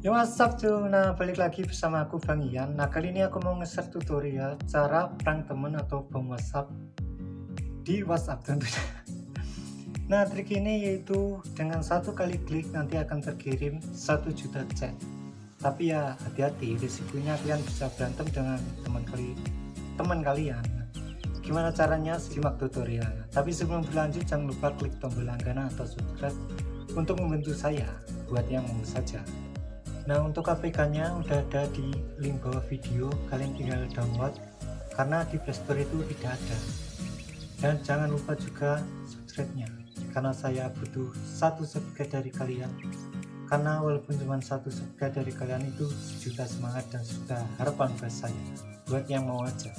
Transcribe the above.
Yo, what's up cuy, nah balik lagi bersama aku Bang Ian. Nah kali ini aku mau nge-share tutorial cara prank temen atau bom WhatsApp di WhatsApp tentunya. Nah trik ini yaitu dengan satu kali klik nanti akan terkirim 1 juta chat. Tapi ya hati-hati, risikonya kalian bisa berantem dengan teman kalian. Gimana caranya? Simak tutorialnya. Tapi sebelum berlanjut jangan lupa klik tombol langganan atau subscribe untuk membantu saya buat yang mau saja. Nah untuk APK-nya udah ada di link bawah video, kalian tinggal download karena di Playstore itu tidak ada. Dan jangan lupa juga subscribe-nya karena saya butuh 1 subscribe dari kalian, karena walaupun cuma 1 subscribe dari kalian itu sejuta semangat dan sejuta harapan buat saya, buat yang mau aja.